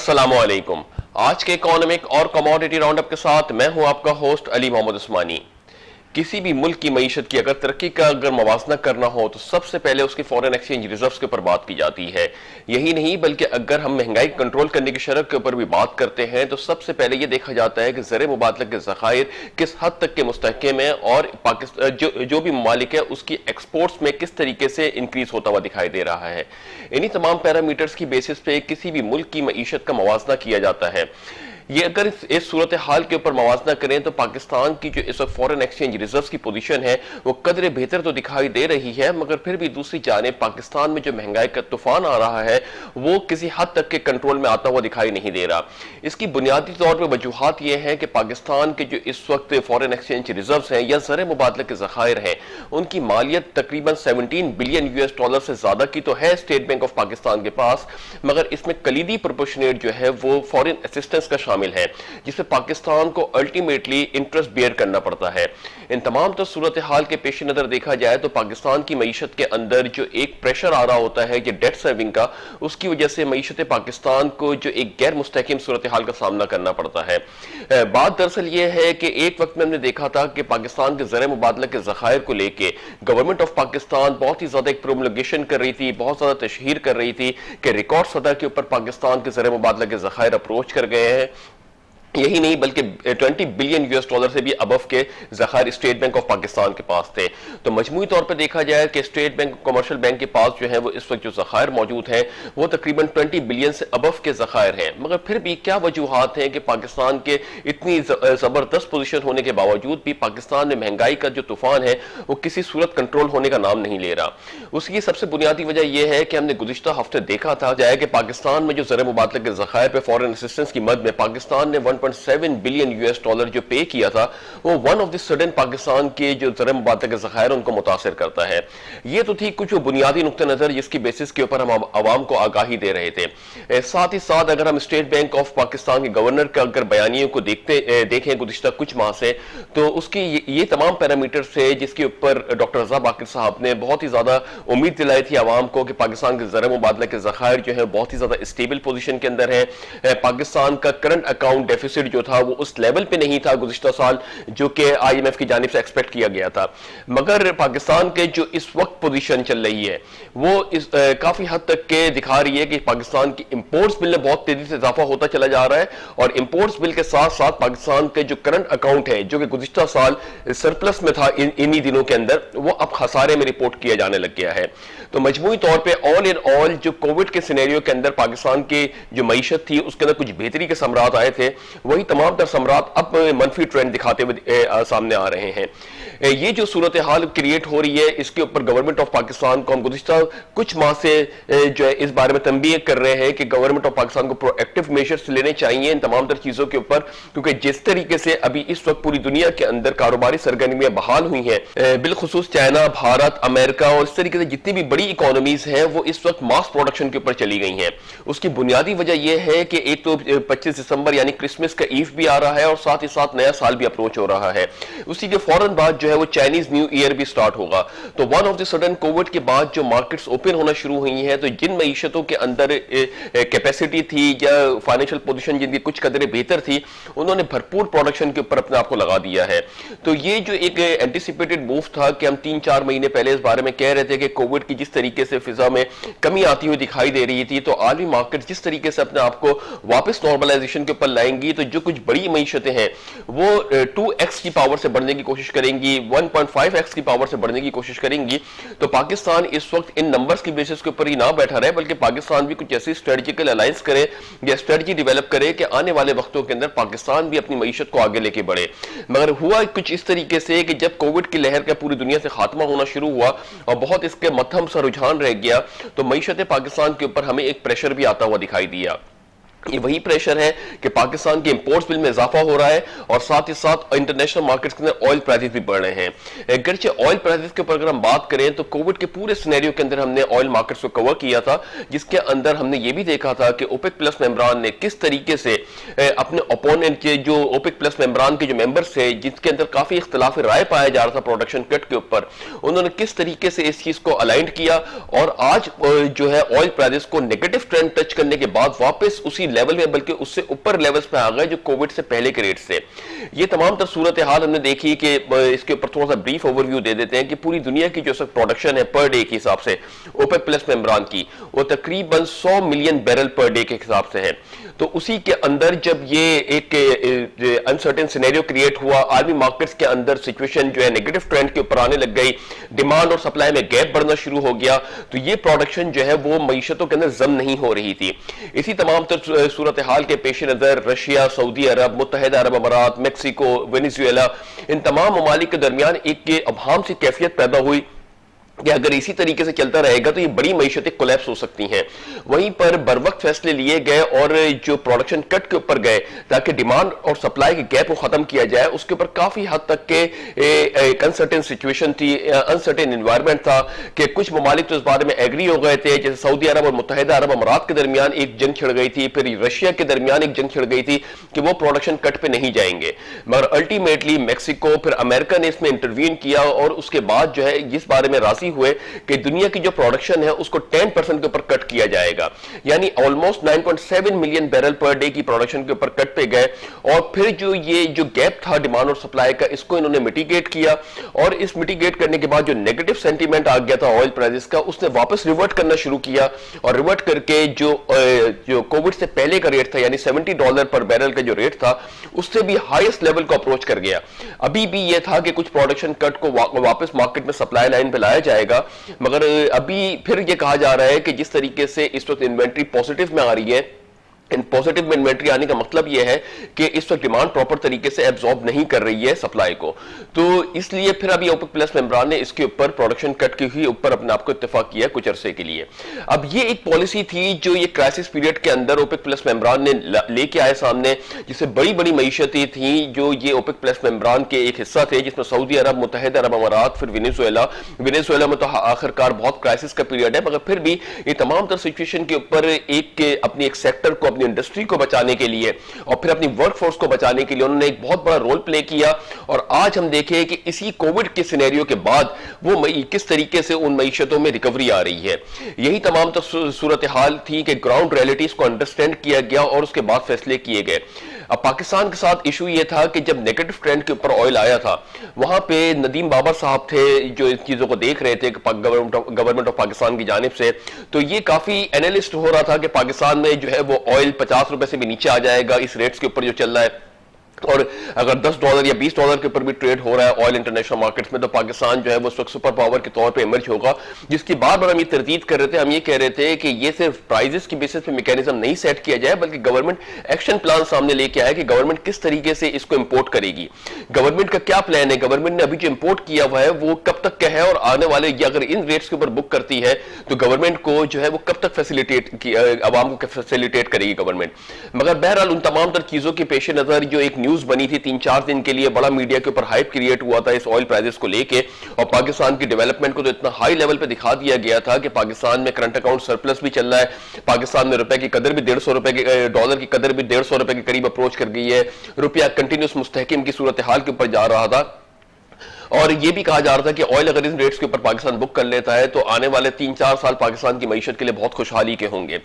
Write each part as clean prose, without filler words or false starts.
अस्सलामुअलैकुम। आज के इकोनॉमिक और कमोडिटी राउंडअप के साथ मैं हूं आपका होस्ट अली मोहम्मद उस्मानी। किसी भी मुल्क की मईशत की अगर तरक्की का मवाजना करना हो तो सबसे पहले उसके फॉरेन एक्सचेंज रिजर्व्स के ऊपर बात की जाती है। यही नहीं बल्कि अगर हम महंगाई कंट्रोल करने की शरत के ऊपर भी बात करते हैं तो सबसे पहले यह देखा जाता है कि ज़र मुबादला के ज़खायर किस हद तक के मुस्तहकम है और पाकिस्तान जो भी ममालिक है उसकी एक्सपोर्ट्स में किस तरीके से इंक्रीज होता हुआ दिखाई दे रहा है। इन्हीं तमाम पैरामीटर्स की बेसिस पे किसी भी मुल्क की मईशत का मवाजना किया जाता है। ये अगर इस सूरत हाल के ऊपर मवाजना करें तो पाकिस्तान की जो इस वक्त फॉरेन एक्सचेंज रिजर्व्स की पोजीशन है वो कदरे बेहतर तो दिखाई दे रही है, मगर फिर भी दूसरी जानिब पाकिस्तान में जो महंगाई का तूफान आ रहा है वो किसी हद तक के कंट्रोल में आता हुआ दिखाई नहीं दे रहा। इसकी बुनियादी तौर पर वजूहात ये हैं कि पाकिस्तान के जो इस वक्त फॉरेन एक्सचेंज रिजर्व्स हैं या ज़र मुबादला के ज़खायर हैं उनकी मालियत तकरीबन 17 बिलियन US डॉलर से ज्यादा की तो है स्टेट बैंक ऑफ पाकिस्तान के पास, मगर इसमें कलीदी प्रोपोर्शनेट जो है वो फॉरेन असिस्टेंस का शामिल है जिसमें पाकिस्तान को अल्टीमेटली इंटरेस्ट बेयर करना पड़ता है। इन तमाम तो सूरत हाल के पेश नजर देखा जाए तो पाकिस्तान की मईशत के अंदर जो एक प्रेशर आ रहा होता है कि डेट सर्विंग का, उसकी वजह से मईशत पाकिस्तान को जो एक गैर मुस्तहकम सूरत हाल का सामना करना पड़ता है। बात दरअसल यह है कि एक वक्त में हमने देखा था कि पाकिस्तान के ज़र मुबादला के ज़खायर को लेके गवर्नमेंट ऑफ पाकिस्तान बहुत ही ज्यादा एक प्रोमलगेशन कर रही थी, बहुत ज्यादा तशहीर कर रही थी कि रिकॉर्ड सतह के ऊपर पाकिस्तान के ज़र मुबादला के ज़खायर अप्रोच कर गए हैं। यही नहीं बल्कि 20 बिलियन US डॉलर से भी अबव के ज़खायर स्टेट बैंक ऑफ पाकिस्तान के पास थे। तो मजमूई तौर पर देखा जाए कि स्टेट बैंक कमर्शियल बैंक के पास जो है वो इस वक्त जो ज़खायर मौजूद हैं वो तकरीबन 20 बिलियन से अबव के ज़खायर हैं, मगर फिर भी क्या वजूहात हैं कि पाकिस्तान के इतनी ज़बरदस्त पोजीशन होने के बावजूद भी पाकिस्तान में महंगाई का जो तूफान है वो किसी सूरत कंट्रोल होने का नाम नहीं ले रहा। उसकी सबसे बुनियादी वजह यह है कि हमने गुज़िश्ता हफ्ते देखा था जाए कि पाकिस्तान में जो ज़र मुबादला के ज़खायर पे फॉरेन असिस्टेंस की मद में पाकिस्तान ने 1.7 बिलियन US डॉलर जो पे किया था वो one of the sudden Pakistan के जो ज़र मुबादला के ज़खायर उनको मुतासिर करता है। ये तो थी कुछ बुनियादी नुक्ते नजर जिसकी बेसिस के ऊपर हम आवाम को आगाही दे रहे थे। साथ ही साथ अगर हम स्टेट बैंक ऑफ पाकिस्तान के गवर्नर का अगर बयानियों को देखें गुज़िश्ता कुछ माह से, तो उसकी ये तमाम पैरामीटर से जिसके ऊपर डॉक्टर रज़ा बाक़िर साहब ने बहुत ही ज्यादा उम्मीद दिलाई थी आवाम को कि पाकिस्तान के ज़र मुबादला के ज़खायर जो है बहुत ही ज्यादा स्टेबल पोजीशन के अंदर है। पाकिस्तान का करंट अकाउंट डेफिसिट जो था वो उस लेवल पे नहीं था गुज़िश्ता साल जो कि IMF की जानिब से एक्सपेक्ट किया गया था, मगर पाकिस्तान के जो इस वक्त पोजीशन चल रही है वो काफी हद तक के दिखा रही है कि पाकिस्तान की इंपोर्ट्स बिल में बहुत तेजी से इजाफा होता चला जा रहा है और इंपोर्ट्स बिल के साथ साथ पाकिस्तान के जो करंट अकाउंट है जो कि गुज़िश्ता साल सरप्लस में था इन्हीं दिनों के अंदर वो अब खसारे में रिपोर्ट किया जाने लग गया है। तो मजमूई तौर पर ऑल इन ऑल जो कोविड के सिनेरियो के अंदर पाकिस्तान की जो मईशत थी उसके अंदर कुछ बेहतरी के समरात आए थे, वही तमाम तर सम्राट अब मनफी ट्रेंड दिखाते हुए सामने आ रहे हैं। ये जो सूरत हाल क्रिएट हो रही है इसके ऊपर गवर्नमेंट ऑफ पाकिस्तान को हम गुज़िश्ता कुछ माह से जो है इस बारे में तंबीह कर रहे हैं कि गवर्नमेंट ऑफ पाकिस्तान को प्रोएक्टिव मेजर्स लेने चाहिए इन तमाम तर चीजों के ऊपर, क्योंकि जिस तरीके से अभी इस वक्त पूरी दुनिया के अंदर कारोबारी सरगर्मियां बहाल हुई हैं, बिलखुसूस चाइना, भारत, अमेरिका और इस तरीके से जितनी भी बड़ी इकोनॉमीज हैं वो इस वक्त मास प्रोडक्शन के ऊपर चली गई हैं। उसकी बुनियादी वजह यह है कि एक तो 25 दिसंबर यानी क्रिसमस का ईव भी आ रहा है और साथ ही साथ नया साल भी अप्रोच हो रहा है। उसी के फौरन बाद जो है वो चाइनीज न्यू ईयर भी स्टार्ट होगा। तो one of the sudden Covid के बाद जो मार्केट्स ओपन होना शुरू हुई हैं तो जिन मईशतों के अंदर कैपेसिटी थी या फाइनेंशियल पोजीशन जिनकी कुछ कदरे बेहतर थी उन्होंने भरपूर प्रोडक्शन के ऊपर अपने आप को लगा दिया है। तो ये जो एक एंटिसिपेटेड मूव था कि हम 3-4 महीने पहले इस बारे में कह रहे थे कि कोविड की जिस तरीके से फिजा में कमी आती हुई दिखाई दे रही थी तो आलमी मार्केट जिस तरीके से अपने आप को वापस नॉर्मलाइजेशन के ऊपर लाएंगी तो जो कुछ बड़ी मईशतें हैं वो 2x की पावर से बढ़ने की कोशिश करेंगी, 1.5x की पावर से बढ़ने की कोशिश करेंगी। तो पाकिस्तान इस वक्त इन नंबर्स की बेसिस के ऊपर ही ना बैठा रहे बल्कि पाकिस्तान भी कुछ ऐसी स्ट्रेटेजिकल अलायंस करे या स्ट्रेटजी डेवलप करे कि आने वाले वक्तों के अंदर पाकिस्तान भी अपनी मईशत को आगे लेके बढ़े। मगर हुआ कुछ इस तरीके से कि जब कोविड की लहर का पूरी दुनिया से खात्मा होना शुरू हुआ और बहुत इसके मध्यम सा रुझान रह गया तो मईशत पाकिस्तान के ऊपर हमें एक प्रेशर भी आता हुआ दिखाई दिया। ये वही प्रेशर है कि पाकिस्तान के इंपोर्ट्स बिल में इजाफा हो रहा है और साथ ही साथ इंटरनेशनल मार्केट्स के अंदर ऑयल प्राइसेस भी बढ़ रहे हैं। गर्चे ऑयल प्राइसेस के ऊपर अगर हम बात करें तो कोविड के पूरे सिनेरियो के अंदर हमने ऑयल मार्केट्स को कवर किया था, जिसके अंदर हमने ये भी देखा था कि ओपेक प्लस मेंबरान ने किस तरीके से अपने ओपोनेंट के जो ओपेक प्लस मेंबरान के जो मेंबर्स थे जिसके अंदर काफी इख्तिलाफ राय पाया जा रहा था प्रोडक्शन कट के ऊपर, उन्होंने किस तरीके से इस चीज को अलाइंड किया और आज जो है ऑयल प्राइसेस को नेगेटिव ट्रेंड टच करने के बाद वापस उसी लेवल में बल्कि उससे ऊपर लेवल्स पे आ गए जो कोविड से पहले के रेट से। ये तमाम तर सूरत हाल हमने देखी कि इसके ऊपर थोड़ा सा ब्रीफ ओवरव्यू दे देते हैं कि पूरी दुनिया की जो प्रोडक्शन है पर डे के हिसाब से ओपेक प्लस मेंबरान की, वो तकरीबन 100 मिलियन बैरल पर डे के हिसाब से है। तो उसी के अंदर जब ये एक अनसर्टेन सिनेरियो क्रिएट हुआ, आर्मी मार्केट्स के अंदर सिचुएशन जो है नेगेटिव ट्रेंड के ऊपर आने लग गई, डिमांड और सप्लाई में गैप बढ़ना शुरू हो गया, तो ये प्रोडक्शन जो है वो मईशतों के अंदर जम नहीं हो रही थी। इसी तमाम सूरत हाल के पेश नजर रशिया, सऊदी अरब, मुत्तहिदा अरब अमारात, मेक्सिको, वेनेजुएला, इन तमाम ममालिक के दरमियान एक अभाम सी कैफियत पैदा हुई कि अगर इसी तरीके से चलता रहेगा तो ये बड़ी मईशतें कोलैप्स हो सकती हैं। वहीं पर बरवक्त फैसले लिए गए और जो प्रोडक्शन कट के ऊपर गए ताकि डिमांड और सप्लाई के गैप को खत्म किया जाए, उसके ऊपर काफी हद तक के एक अनसर्टेन सिचुएशन थी, अनसर्टेन एनवायरमेंट था कि कुछ ममालिक तो इस बारे में एग्री हो गए थे, जैसे सऊदी अरब और मुत्तहिदा अरब अमारात के दरमियान एक जंग छिड़ गई थी, फिर रशिया के दरमियान एक जंग छिड़ गई थी कि वो प्रोडक्शन कट पे नहीं जाएंगे, मगर अल्टीमेटली मैक्सिको फिर अमेरिका ने इसमें इंटरवीन किया और उसके बाद जो है इस बारे में राजी हुए कि दुनिया की जो प्रोडक्शन है उसको 10% के ऊपर कट किया जाएगा, यानी almost 9.7 million barrel per day की प्रोडक्शन के ऊपर कट पे गए। और फिर ये जो गैप था डिमांड और सप्लाई का, इसको इन्होंने मिटिगेट किया और इस मिटिगेट करने के बाद जो नेगेटिव सेंटीमेंट आ गया था ऑयल प्राइसेस का, उसने वापस रिवर्ट करना शुरू किया और रिवर्ट करके जो कोविड से पहले का रेट था यानी $70 पर बैरल का जो रेट था, उससे भी हाईएस्ट लेवल को अप्रोच कर गया। अभी भी यह था कि कुछ प्रोडक्शन कट को वापस मार्केट में सप्लाई लाइन पे लाया जाएगा, मगर अभी फिर यह कहा जा रहा है कि जिस तरीके से इस वक्त इन्वेंट्री पॉजिटिव में आ रही है, इन पॉजिटिव में इन्वेंट्री आने का मतलब यह है कि इस वक्त डिमांड प्रॉपर तरीके से एब्जॉर्ब नहीं कर रही है सप्लाई को, तो इसलिए फिर अभी ओपेक प्लस मेंबरान ने इसके ऊपर प्रोडक्शन कट के ही ऊपर अपने आप को इत्तेफाक किया कुछ अरसे के लिए। अब ये एक पॉलिसी थी जो ये क्राइसिस पीरियड के अंदर ओपेक प्लस मेंबरान ने लेके आए सामने, जिससे बड़ी बड़ी मईशतें थी जो ये ओपेक प्लस मेंबरान के एक हिस्सा थे, जिसमें सऊदी अरब, मुत्तहिदा अरब अमारात, फिर वेनेजुएला में तो आखिरकार बहुत क्राइसिस का पीरियड है, मगर फिर भी ये तमाम तर सिचुएशन के ऊपर अपनी एक सेक्टर को, इंडस्ट्री को बचाने के लिए और फिर अपनी वर्कफोर्स को बचाने के लिए उन्होंने एक बहुत बड़ा रोल प्ले किया। और आज हम देखें कि इसी कोविड के सिनेरियो के बाद वो किस तरीके से उन मईशतों में रिकवरी आ रही है। यही तमाम तो सूरत हाल थी कि ग्राउंड रियलिटीज को अंडरस्टैंड किया गया और उसके बाद फैसले किए गए। अब पाकिस्तान के साथ इशू ये था कि जब नेगेटिव ट्रेंड के ऊपर ऑयल आया था, वहां पे नदीम बाबर साहब थे जो इन चीजों को देख रहे थे गवर्नमेंट ऑफ पाकिस्तान की जानिब से, तो ये काफी एनालिस्ट हो रहा था कि पाकिस्तान में जो है वो ऑयल $50 से भी नीचे आ जाएगा इस रेट्स के ऊपर जो चल रहा है, और अगर $10 या $20 के ऊपर भी ट्रेड हो रहा है ऑयल इंटरनेशनल मार्केट्स में, तो पाकिस्तान जो है वो सुपर पावर के तौर पे इमर्ज होगा, जिसकी बार बार हम ये तरदीद कर रहे थे। हम ये कह रहे थे कि ये सिर्फ प्राइजेस की बेसिस पे मैकेनिज्म नहीं सेट किया जाए, बल्कि गवर्नमेंट एक्शन प्लान सामने लेके आए कि गवर्नमेंट किस तरीके से इसको इंपोर्ट करेगी, गवर्नमेंट का क्या प्लान है, गवर्नमेंट ने अभी जो इंपोर्ट किया हुआ है वो कब तक का है और आने वाले अगर इन रेट्स के ऊपर बुक करती है तो गवर्नमेंट को जो है वो कब तक फैसिलिटेट आवाम को फैसिलिटेट करेगी गवर्नमेंट। मगर बहरहाल उन तमाम तर चीजों के पेश नजर जो एक न्यूज बनी थी 3-4 दिन के लिए, बड़ा मीडिया के ऊपर हाइप क्रिएट हुआ था इस ऑयल प्राइसेस को लेके, और पाकिस्तान की डेवलपमेंट को तो इतना हाई लेवल पे दिखा दिया गया था कि पाकिस्तान में करंट अकाउंट सरप्लस भी चल रहा है, पाकिस्तान में रुपए की कदर भी डॉलर की कदर भी $150 के करीब अप्रोच कर गई है, रुपया कंटिन्यूस मुस्तहकिम की सूरत हाल के ऊपर जा रहा था। और यह भी कहा जा रहा था कि ऑयल अगर इन रेट्स के ऊपर पाकिस्तान बुक कर लेता है तो आने वाले 3-4 साल पाकिस्तान की मईशत के लिए बहुत खुशहाली के होंगे।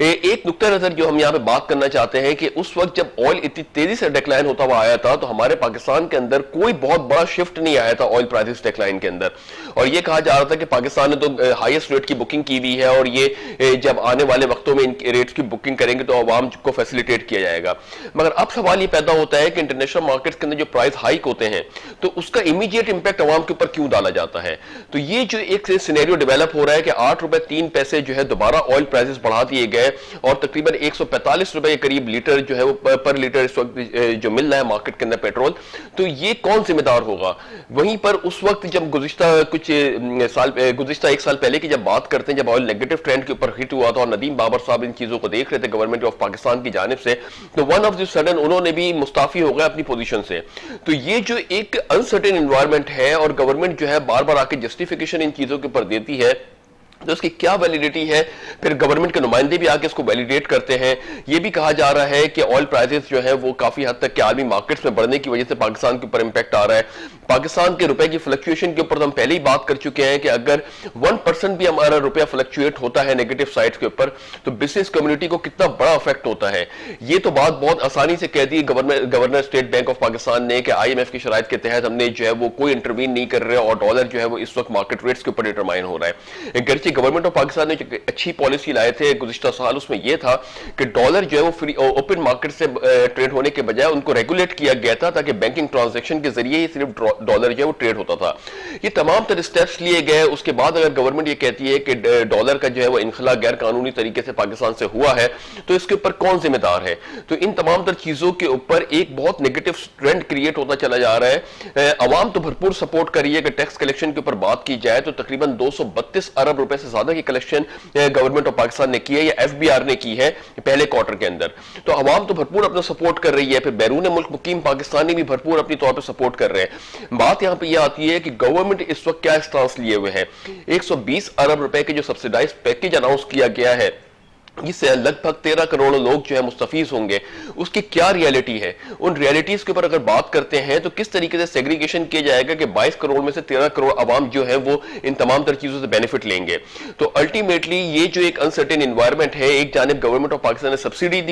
एक नुक्ता नजर जो हम यहाँ पे बात करना चाहते हैं कि उस वक्त जब ऑयल इतनी तेजी से डिक्लाइन होता हुआ आया था तो हमारे पाकिस्तान के अंदर कोई बहुत बड़ा शिफ्ट नहीं आया था ऑयल प्राइसेस डिक्लाइन के अंदर, और ये कहा जा रहा था कि पाकिस्तान ने तो हाईएस्ट रेट की बुकिंग की हुई है और ये जब आने वाले वक्तों में इन रेट्स की बुकिंग करेंगे तो अवाम को फैसिलिटेट किया जाएगा। मगर अब सवाल ये पैदा होता है कि इंटरनेशनल मार्केट्स के अंदर जो प्राइस हाइक होते हैं तो उसका इमीडिएट इंपैक्ट अवाम के ऊपर क्यों डाला जाता है। तो ये जो एक सिनेरियो डेवलप हो रहा है कि ₹8.03 जो है दोबारा ऑयल प्राइसेस बढ़ा दिए गए और तकरीबन ₹145 के करीब लीटर जो है वो पर लीटर इस वक्त जो मिल रहा है मार्केट के अंदर पेट्रोल, तो ये कौन जिम्मेदार होगा। वहीं पर उस वक्त जब गुज़िश्ता एक साल पहले की जब बात करते हैं, जब ऑयल नेगेटिव ट्रेंड के ऊपर हिट हुआ था और नदीम बाबर साहब इन चीजों को देख रहे थे गवर्नमेंट ऑफ पाकिस्तान की जानिब से, तो वन ऑफ द सडन उन्होंने भी मुस्ताफी हो गए अपनी पोजीशन से। तो ये जो एक अनसर्टेन एनवायरनमेंट है और गवर्नमेंट जो है बार बार आके जस्टिफिकेशन इन चीजों के ऊपर देती है तो इसकी क्या वैलिडिटी है, फिर गवर्नमेंट के नुमाइंदे भी आके इसको वैलिडेट करते हैं। ये भी कहा जा रहा है कि ऑयल प्राइसेस जो है वो काफी हद तक के आलमी मार्केट्स में बढ़ने की वजह से पाकिस्तान के ऊपर इंपैक्ट आ रहा है। पाकिस्तान के रुपए की फ्लक्चुएशन के ऊपर तो हम पहले ही बात कर चुके हैं कि अगर 1% भी हमारा रुपया फ्लक्चुएट होता है नेगेटिव साइड के ऊपर तो बिजनेस कम्युनिटी को कितना बड़ा इफेक्ट होता है। ये तो बात बहुत आसानी से कह दी governor State Bank of Pakistan ने कि IMF की शराइत के तहत हमने जो है वो कोई इंटरवीन नहीं कर रहे और डॉलर जो है वो इस वक्त मार्केट रेट्स के ऊपर डिटरमाइन हो रहा है। गर्ची गवर्नमेंट ऑफ पाकिस्तान ने जो अच्छी पॉलिसी लाए थे गुज़िश्ता साल, उसमें यह था कि डॉलर जो है वो फ्री ओपन मार्केट से ट्रेड होने के बजाय उनको रेगुलेट किया गया था ताकि बैंकिंग ट्रांजैक्शन के जरिए ही सिर्फ डॉलर जो है वो ट्रेड होता था। ये तमाम तरह स्टेप्स लिए गए। उसके बाद अगर गवर्नमेंट ये कहती है कि डॉलर का जो है वो इनखला गैर कानूनी तरीके से पाकिस्तान से हुआ है तो इसके ऊपर कौन जिम्मेदार है। तो इन तमाम तर चीजों के ऊपर एक बहुत नेगेटिव ट्रेंड क्रिएट होता चला जा रहा है। अवाम तो भरपूर सपोर्ट कर रही है कि टैक्स कलेक्शन के ऊपर बात की जाए तो तकरीबन 232 अरब रुपए से ज्यादा की कलेक्शन गवर्नमेंट ऑफ पाकिस्तान ने की है या FBR ने की है पहले क्वार्टर के अंदर। तो अवाम तो भरपूर अपना सपोर्ट कर रही है, फिर बैरून मुल्क मुकीम पाकिस्तानी भी भरपूर अपनी तौर पर सपोर्ट कर रहे हैं। बात यहां पर यह आती है कि गवर्नमेंट इस वक्त क्या स्टांस लिए हुए है। 120 अरब रुपए के जो सब्सिडाइज पैकेज अनाउंस किया गया है इससे लगभग 13 करोड़ लोग जो है मुस्तफीज होंगे, उसकी क्या रियलिटी है। उन रियलिटीज के ऊपर अगर बात करते हैं तो किस तरीके से सेग्रीगेशन किया जाएगा कि 22 करोड़ में से 13 करोड़ अवाम जो है वो इन तमाम तरह चीजों से बेनिफिट लेंगे। तो अल्टीमेटली ये जो एक अनसर्टेन इन्वायरमेंट है, एक जानिब गवर्नमेंट ऑफ पाकिस्तान ने सब्सिडी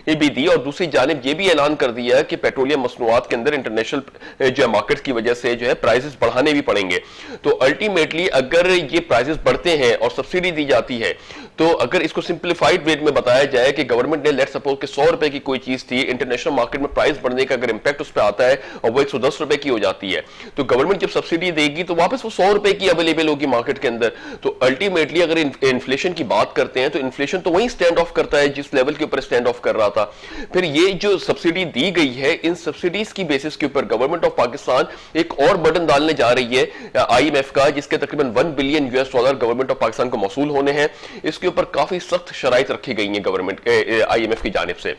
भी दी और दूसरी जानिब ये भी ऐलान कर दिया कि पेट्रोलियम मसनूआत के अंदर इंटरनेशनल जो है मार्केट की वजह से जो है प्राइसेस बढ़ाने भी पड़ेंगे। तो अल्टीमेटली अगर ये प्राइसेस बढ़ते हैं और सब्सिडी दी जाती है तो अगर इसको सिंप्लीफाइड वे में बताया जाए कि गवर्नमेंट ने लेट सपोज कि 100 रुपए की कोई चीज थी, इंटरनेशनल मार्केट में प्राइस बढ़ने का अगर इंपैक्ट उस पर आता है और वो 110 रुपए की हो जाती है तो गवर्नमेंट जब सब्सिडी देगी तो वापस वो 100 रुपए की अवेलेबल होगी मार्केट के अंदर। तो अल्टीमेटली अगर इन्फ्लेशन की बात करते हैं तो इन्फ्लेशन तो वही स्टैंड ऑफ करता है जिस लेवल के ऊपर स्टैंड ऑफ कर रहा था। फिर ये जो सब्सिडी दी गई है इन सब्सिडीज की बेसिस के ऊपर गवर्नमेंट ऑफ पाकिस्तान एक और बर्डन डालने जा रही है IMF का, जिसके तकरीबन $1 बिलियन गवर्नमेंट ऑफ पाकिस्तान को मौसूल होने हैं। इसके ऊपर काफी सख्त शराइत रखी गई है गवर्नमेंट IMF की जानिब से।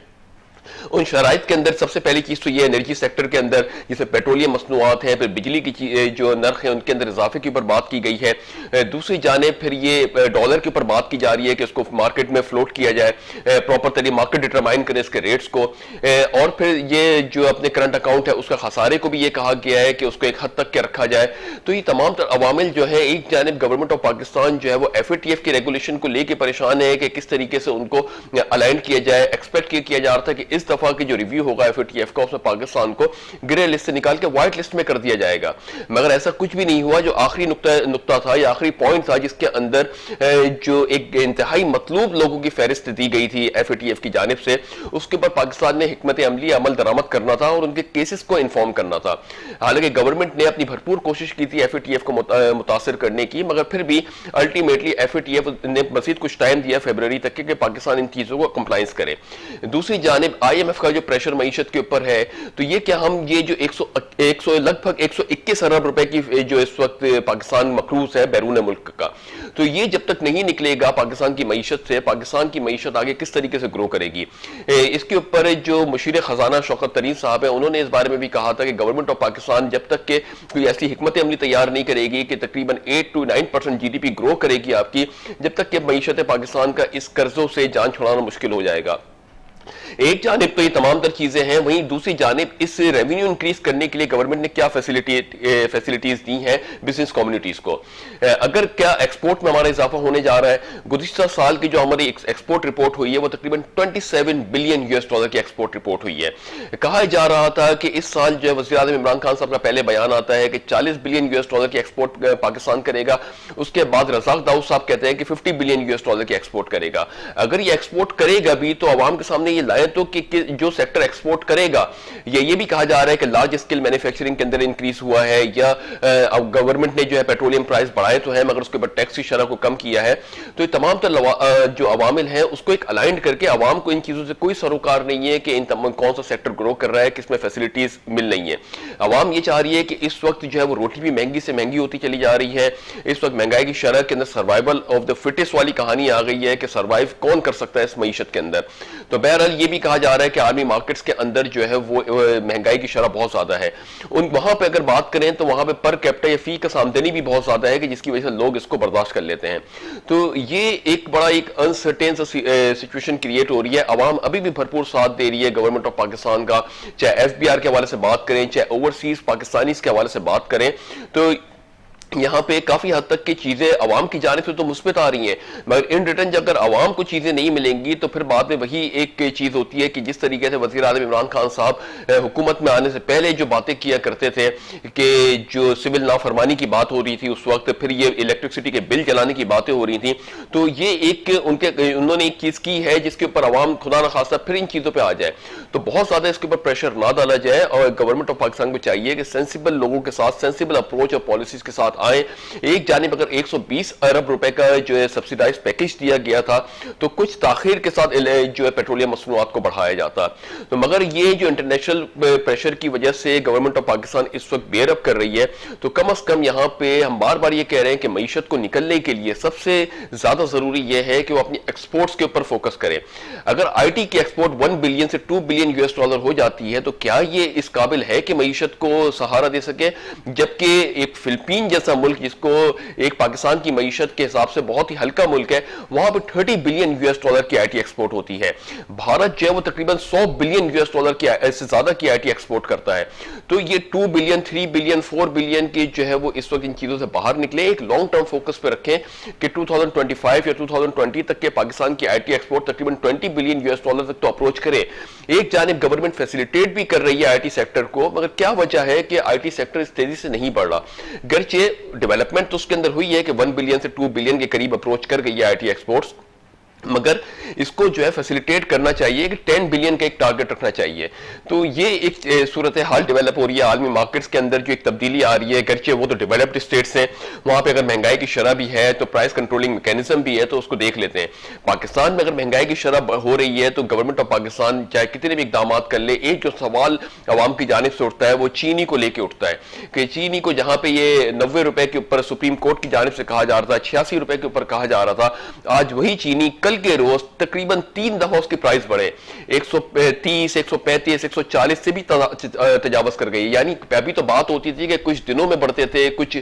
उन शराइत के अंदर सबसे पहली चीज तो ये एनर्जी सेक्टर के अंदर जिसमें पेट्रोलियम मसनूआत है, फिर बिजली की जो नर्ख है उनके अंदर इजाफे के ऊपर बात की गई है। दूसरी जानिब फिर ये डॉलर के ऊपर बात की जा रही है कि इसको मार्केट में फ्लोट किया जाए, प्रॉपर तरीके मार्केट डिटरमाइन करे इसके रेट्स को। और फिर ये जो अपने करंट अकाउंट है उसका खसारे को भी ये कहा गया है कि उसको एक हद तक के रखा जाए। तो ये तमाम अवामिल जो है, एक जानिब गवर्नमेंट ऑफ पाकिस्तान जो है वो FATF की रेगुलेशन को लेकर परेशान है कि किस तरीके से उनको अलाइन किया जाए। एक्सपेक्ट किया जा रहा था कि इस दफा की जो रिव्यू होगा FATF का उसमें पाकिस्तान को ग्रे लिस्ट से निकाल के व्हाइट लिस्ट में कर दिया जाएगा, मगर ऐसा कुछ भी नहीं हुआ। जो आखिरी नुक्ता था या आखिरी पॉइंट था जिसके अंदर जो एक इंतहाई मतलूब लोगों की फहरिस्त दी गई थी FATF की जानिब से, उसके ऊपर पाकिस्तान ने हिकमत अमली अमल दरामद करना था और उनके केसेस को इन्फॉर्म करना था। हालांकि गवर्नमेंट ने अपनी भरपूर कोशिश की थी FATF को मुतासिर करने की, मगर फिर भी अल्टीमेटली FATF ने मजीद कुछ टाइम दिया फरवरी तक कि पाकिस्तान इन चीजों को कंप्लाइंस करे। दूसरी जानिब IMF का जो प्रेशर मईशत के ऊपर है, तो ये क्या हम ये जो लगभग 121 अरब रुपए की जो इस वक्त पाकिस्तान मकरूज है बैरून मुल्क का, तो ये जब तक नहीं निकलेगा पाकिस्तान की मईशत से, पाकिस्तान की मईशत आगे किस तरीके से ग्रो करेगी। इसके ऊपर जो मुशीर खजाना शौकत तरीन साहब है उन्होंने इस बारे में भी कहा था कि गवर्नमेंट ऑफ पाकिस्तान जब तक के कोई ऐसी हिकमत अमली तैयार नहीं करेगी कि तकरीबन 8 to 9% GDP ग्रो करेगी आपकी, जब तक कि मईशत पाकिस्तान का इस कर्जों से जान छुड़ाना मुश्किल हो जाएगा। एक जानिब तो ये तमाम तर चीजें हैं, वहीं दूसरी जानिब इस रेवेन्यू इंक्रीज करने के लिए गवर्नमेंट ने क्या फैसिलिटीज दी हैं बिजनेस कम्युनिटीज को। अगर क्या एक्सपोर्ट में हमारा इजाफा होने जा रहा है, गुज़िश्ता साल की जो हमारी एक्सपोर्ट रिपोर्ट हुई है वो तकरीबन $27 बिलियन की एक्सपोर्ट रिपोर्ट हुई है। कहा जा रहा था कि इस साल जो है वज़ीर आज़म इमरान खान साहब का पहले बयान आता है कि $40 बिलियन की एक्सपोर्ट पाकिस्तान करेगा, उसके बाद रज़ाक दाऊद साहब कहते हैं कि $50 बिलियन की एक्सपोर्ट करेगा। अगर ये एक्सपोर्ट करेगा भी तो आवाम के सामने ये लाए तो कि जो सेक्टर एक्सपोर्ट करेगा, ये भी कहा जा रहा है कि लार्ज स्केल मैन्युफैक्चरिंग के अंदर इंक्रीज हुआ है या गवर्नमेंट ने जो है पेट्रोलियम प्राइस बढ़ाए तो है मगर उसके ऊपर टैक्स की शरह को कम किया है। तो ये तमाम जो अवामिल हैं उसको एक अलाइंड करके आवाम को इन चीजों से कोई सरोकार नहीं है कि इन कौन सा सेक्टर ग्रो कर रहा है, किसमें फैसिलिटीज मिल रही है। आवाम ये चाह रही है कि इस वक्त जो है वो रोटी भी महंगी से महंगी होती चली जा रही है। इस वक्त महंगाई की शरह के अंदर सर्वाइवल ऑफ द फिटेस्ट वाली कहानी आ गई है कि सर्वाइव कौन कर सकता है इस मईशत के अंदर। तो बहरहाल ये भी कहा जा रहा है कि आर्मी मार्केट्स के अंदर जो है वो महंगाई की शरह बहुत ज्यादा है। वहां पे अगर बात करें तो वहां पे पर कैपिटा या फी का आमदनी भी बहुत ज्यादा है कि जिसकी वजह से लोग इसको बर्दाश्त कर लेते हैं। तो ये एक बड़ा एक अनसर्टेन सिचुएशन क्रिएट हो रही है। अवाम अभी भी भरपूर साथ दे रही है गवर्नमेंट ऑफ पाकिस्तान का, चाहे एफबीआर के हवाले से बात करें, चाहे ओवरसीज पाकिस्तानीज के हवाले से बात करें। तो यहां पे काफी हद तक की चीजें अवाम की जानिब से तो मुस्बत आ रही हैं, मगर इन रिटर्न अगर अवाम को चीजें नहीं मिलेंगी तो फिर बाद में वही एक चीज होती है कि जिस तरीके से वजीर आज़म इमरान खान साहब हुकूमत में आने से पहले जो बातें किया करते थे कि जो सिविल नाफरमानी की बात हो रही थी उस वक्त, फिर ये इलेक्ट्रिसिटी के बिल जलाने की बातें हो रही थी, तो ये एक उन्होंने एक चीज की है जिसके ऊपर अवाम खुदा न खास्ता फिर इन चीजों पर आ जाए। तो बहुत ज्यादा इसके ऊपर प्रेशर ना डाला जाए और गवर्नमेंट ऑफ पाकिस्तान को चाहिए कि सेंसिबल लोगों के साथ सेंसिबल अप्रोच और पॉलिसीज के साथ आए। एक जानिब अगर 120 अरब रुपए का जो है सब्सिडाइज पैकेज दिया गया था तो कुछ ताखीर के साथ जो है पेट्रोलियम मसनूआत को बढ़ाया जाता, तो मगर ये जो इंटरनेशनल प्रेशर की वजह से गवर्नमेंट ऑफ पाकिस्तान इस वक्त बेयरअप कर रही है, तो कम अज कम यहां पे हम बार बार ये कह रहे हैं कि मईशत को निकलने के लिए सबसे ज्यादा जरूरी यह है कि वो अपनी एक्सपोर्ट्स के ऊपर फोकस करें। अगर आईटी की एक्सपोर्ट 1 बिलियन से 2 बिलियन यूएस डॉलर हो जाती है तो क्या ये इस काबिल है कि मईशत को सहारा दे सके, जबकि एक फिलिपीन जैसा मुल्क जिसको एक पाकिस्तान की मईशत के हिसाब से बहुत ही हल्का मुल्क है, वहां पर 30 बिलियन यूएस डॉलर की आईटी एक्सपोर्ट होती है। भारत जो है वो तकरीबन 100 बिलियन यूएस डॉलर की से ज्यादा की आईटी एक्सपोर्ट करता है। तो ये 2 बिलियन 3 बिलियन 4 बिलियन की जो है वो इस वक्त इन चीजों से बाहर निकले, एक लॉन्ग टर्म फोकस पे रखें कि 2025 या 2020 तक के पाकिस्तान की आईटी एक्सपोर्ट तकरीबन 20 बिलियन यूएस डॉलर तक तो अप्रोच करे। एक जानिब गवर्नमेंट फैसिलिटेट भी कर रही है आईटी सेक्टर को, मगर क्या वजह है कि आईटी सेक्टर इस तेजी से नहीं बढ़ रहा। गर्चे डेवलपमेंट तो उसके अंदर हुई है कि 1 बिलियन से 2 बिलियन के करीब अप्रोच कर गई है आईटी एक्सपोर्ट्स, मगर इसको जो है फैसिलिटेट करना चाहिए कि 10 बिलियन का एक टारगेट रखना चाहिए। तो ये एक सूरत हाल डेवलप हो रही है आलमी मार्केट्स के अंदर, जो एक तब्दीली आ रही है। गर्चे वो तो डेवलप्ड स्टेट्स हैं, वहां पे अगर महंगाई की शरह भी है तो प्राइस कंट्रोलिंग मैकेनिज्म भी है, तो उसको देख लेते हैं। पाकिस्तान में अगर महंगाई की शरह हो रही है तो गवर्नमेंट ऑफ पाकिस्तान चाहे कितने भी इकदाम कर ले, एक जो सवाल अवाम की जानिब से उठता है वो चीनी को लेकर उठता है कि चीनी को जहां पे ये 90 रुपए के ऊपर सुप्रीम कोर्ट की जानिब से कहा जा रहा था, 86 रुपए के ऊपर कहा जा रहा था, आज वही चीनी कल के रोज तकरीबन 3 दफा उसकी प्राइस बढ़े, 130, 135, 140 से भी तजावज कर गई। यानी अभी तो बात होती थी कि कुछ दिनों में बढ़ते थे, कुछ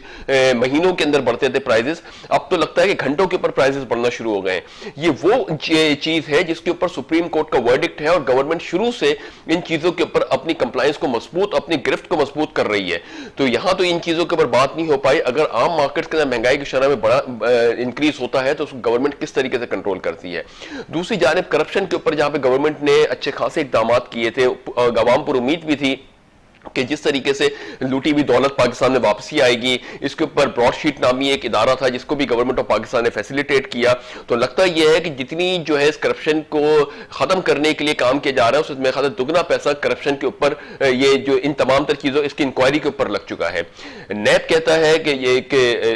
महीनों के अंदर बढ़ते थे प्राइसेस, अब तो लगता है कि घंटों के ऊपर प्राइसेस बढ़ना शुरू हो गए। ये वो चीज है जिसके ऊपर सुप्रीम कोर्ट का वर्डिक्ट है और गवर्नमेंट शुरू से इन चीजों के ऊपर अपनी कंप्लायंस को मजबूत, अपनी गिरफ्त को मजबूत कर रही है। तो यहां तो इन चीजों के ऊपर बात नहीं हो पाई। अगर आम मार्केट के अंदर महंगाई की शरह में बड़ा इंक्रीज होता है तो उसको गवर्नमेंट किस तरीके से कंट्रोल करती है। दूसरी जानिब करप्शन के ऊपर जहां पे गवर्नमेंट ने अच्छे खासे इकदाम किए थे, अवाम पर उम्मीद भी थी कि जिस तरीके से लूटी हुई दौलत पाकिस्तान में वापसी आएगी, इसके ऊपर ब्रॉडशीट नामी एक इदारा था जिसको भी गवर्नमेंट ऑफ पाकिस्तान ने फैसिलिटेट किया। तो लगता यह है कि जितनी जो है इस करप्शन को खत्म करने के लिए काम किया जा रहा है उसमें मेरे ख्याल से दुगना पैसा करप्शन के ऊपर, ये जो इन तमाम तर चीजों इसकी इंक्वायरी के ऊपर लग चुका है। नैब कहता है कि ये एक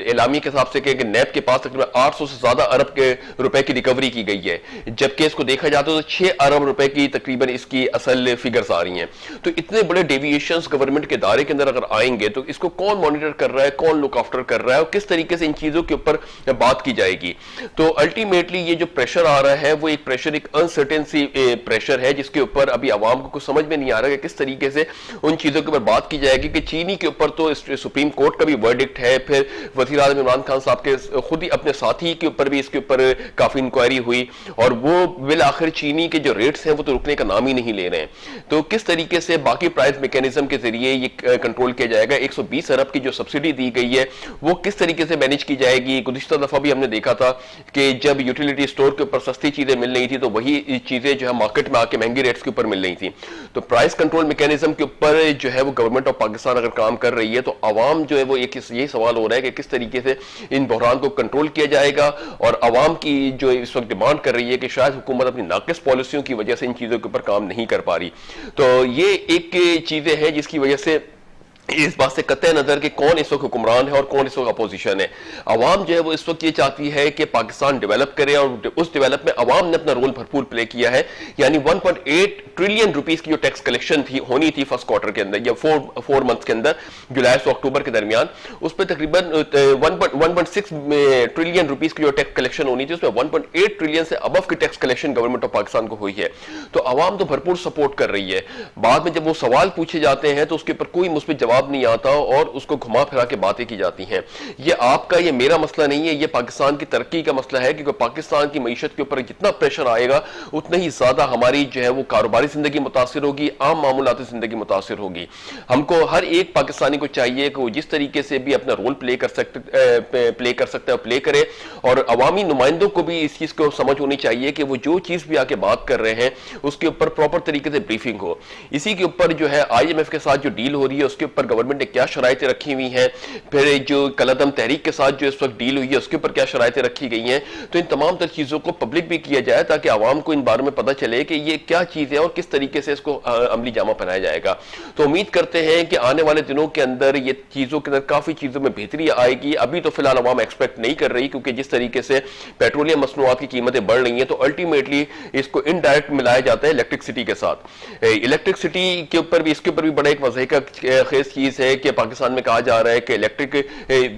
एलामी के हिसाब से कि नैब के पास तकरीबन 800 से ज्यादा अरब के रुपए की रिकवरी की गई है, जबकि इसको देखा जाता है तो 6 अरब रुपए की तकरीबन इसकी असल फिगर्स आ रही हैं। तो इतने बड़े डेविएशन गवर्नमेंट के दायरे के अंदर अगर आएंगे तो इसको कौन मॉनिटर कर रहा है, कौन लुक आफ्टर कर रहा है और किस तरीके से इन चीजों के ऊपर बात की जाएगी। तो अल्टीमेटली ये जो प्रेशर आ रहा है वो एक प्रेशर, एक अनसर्टेन सी प्रेशर है जिसके ऊपर अभी आवाम को कुछ समझ में नहीं आ रहा है किस तरीके से उन चीजों के ऊपर बात की जाएगी। कि चीनी के ऊपर तो सुप्रीम कोर्ट का भी वर्डिक्ट है, फिर वज़ीर आज़म इमरान खान साहब के खुद ही अपने साथी के ऊपर भी इसके ऊपर काफी इंक्वायरी हुई और वो बिल आखिर चीनी के जो रेट्स हैं वो तो रुकने का नाम ही नहीं ले रहे हैं। तो किस तरीके से बाकी प्राइस मैकेनिज्म के जरिए ये कंट्रोल किया जाएगा। 120 अरब की जो सब्सिडी दी गई है वो किस तरीके से मैनेज की जाएगी। गुज़िश्ता दफा भी हमने देखा था कि जब यूटिलिटी स्टोर के ऊपर सस्ती चीजें मिल रही थी तो वही चीजें जो है मार्केट में आके महंगी रेट्स के ऊपर मिल रही थी। तो प्राइस कंट्रोल मैकेनिज्म के ऊपर जो है वो गवर्नमेंट ऑफ पाकिस्तान अगर काम कर रही है तो आवाम जो है वो यही सवाल हो रहा है कि किस तरीके से इन बहरान को कंट्रोल किया जाएगा। और आवाम की जो इस वक्त डिमांड कर रही है कि शायद हुकूमत अपनी नाकिस पॉलिसियों की वजह से इन चीजों के ऊपर काम नहीं कर पा रही। तो ये एक चीजें हैं जिसकी वजह से इस बात से कतई नजर कि कौन इस वक्त हुक्मरान है और कौन इस वक्त अपोजिशन है। अवाम जो है वो इस वक्त ये चाहती है कि पाकिस्तान डेवलप करे और उस डेवलप में अवाम ने अपना रोल भरपूर प्ले किया है। यानी 1.8 ट्रिलियन रुपीस की जो टैक्स कलेक्शन थी होनी थी फर्स्ट क्वार्टर के अंदर या फोर मंथ्स के अंदर, जुलाई से अक्टूबर के दरमियान, उस पर तकरीबन 1.6 ट्रिलियन रुपीस की जो टैक्स कलेक्शन होनी थी उसमें 1.8 ट्रिलियन से अबव की tax collection government of Pakistan को हुई है। तो अवाम तो भरपूर सपोर्ट कर रही है। बाद में जब वो सवाल पूछे जाते हैं तो उसके ऊपर कोई मुस्बित जवाब नहीं आता और उसको घुमा फिरा के बातें की जाती हैं। ये आपका ये मेरा मसला नहीं है, ये पाकिस्तान की तरक्की का मसला है, क्योंकि पाकिस्तान की मईशत के ऊपर जितना प्रेशर आएगा उतना ही ज्यादा हमारी जो है वो कारोबारी जिंदगी मुतासिर होगी, आम मामूलाती जिंदगी मुतासिर होगी। हमको हर एक पाकिस्तानी को चाहिए कि वो जिस तरीके से भी अपना रोल प्ले कर सकता है प्ले करे, और अवामी नुमाइंदों को भी इस चीज को समझ होनी चाहिए कि वो जो चीज भी आके बात कर रहे हैं उसके ऊपर प्रॉपर तरीके से ब्रीफिंग हो। इसी के ऊपर जो है IMF के साथ जो डील हो रही है उसके ऊपर गवर्नमेंट ने क्या शराइतें रखी हुई हैं, फिर जो कलअदम तहरीक के साथ जो इस वक्त डील हुई है उसके ऊपर क्या शराइतें रखी गई हैं, तो इन तमाम तर चीजों को पब्लिक भी किया जाए ताकि आवाम को इन बारे में पता चले कि ये क्या चीज है और किस तरीके से इसको अमली जामा पहनाया जाएगा। तो उम्मीद करते हैं कि आने वाले दिनों के अंदर ये चीजों के अंदर काफी चीजों में बेहतरी आएगी। अभी तो फिलहाल आवाम एक्सपेक्ट नहीं कर रही, क्योंकि जिस तरीके से पेट्रोलियम मसनूआत की कीमतें बढ़ रही हैं तो अल्टीमेटली इसको इनडायरेक्ट मिलाया जाता है इलेक्ट्रिसिटी के साथ। इलेक्ट्रिसिटी के ऊपर भी, इसके ऊपर भी बड़ा एक वजह का खेज चीज है कि पाकिस्तान में कहा जा रहा है कि इलेक्ट्रिक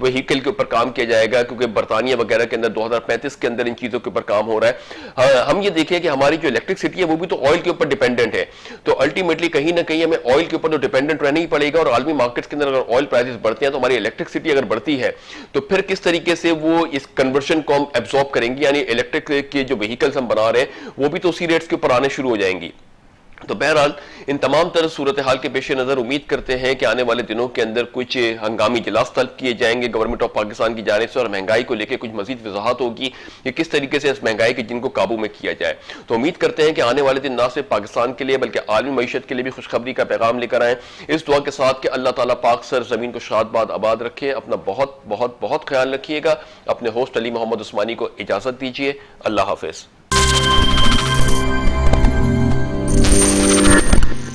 व्हीकल के ऊपर काम किया जाएगा, क्योंकि बरतानिया वगैरह के अंदर 2035 के अंदर इन चीजों के ऊपर काम हो रहा है। हम ये देखें कि हमारी जो इलेक्ट्रिसिटी है वो भी तो ऑयल के ऊपर डिपेंडेंट है, तो अल्टीमेटली कहीं ना कहीं हमें ऑयल के ऊपर तो डिपेंडेंट रहना ही पड़ेगा। और आलमी मार्केट्स के अंदर अगर ऑयल प्राइसेस बढ़ते हैं तो हमारी इलेक्ट्रिसिटी अगर बढ़ती है तो फिर किस तरीके से वो इस कन्वर्शन को हम एब्जॉर्ब करेंगी, यानी इलेक्ट्रिक के जो व्हीकल्स हम बना रहे हैं वो भी तो उसी रेट्स के ऊपर आने शुरू हो जाएंगी। तो बहरहाल इन तमाम तरह सूरत हाल के पेश नज़र उम्मीद करते हैं कि आने वाले दिनों के अंदर कुछ हंगामी इजलास तलब किए जाएंगे गवर्नमेंट ऑफ पाकिस्तान की जानिब से, और महंगाई को लेकर कुछ मजीद वजाहत होगी कि किस तरीके से इस महंगाई के जिनको काबू में किया जाए। तो उम्मीद करते हैं कि आने वाले दिन ना सिर्फ पाकिस्तान के लिए बल्कि आलमी मईशत के लिए भी खुशखबरी का पैगाम लेकर आए, इस दुआ के साथ कि अल्लाह ताला पाक सर जमीन को शाद आबाद रखे। अपना बहुत बहुत बहुत ख्याल रखिएगा। अपने होस्ट अली मोहम्मद उस्मानी को इजाजत दीजिए। अल्लाह हाफिज।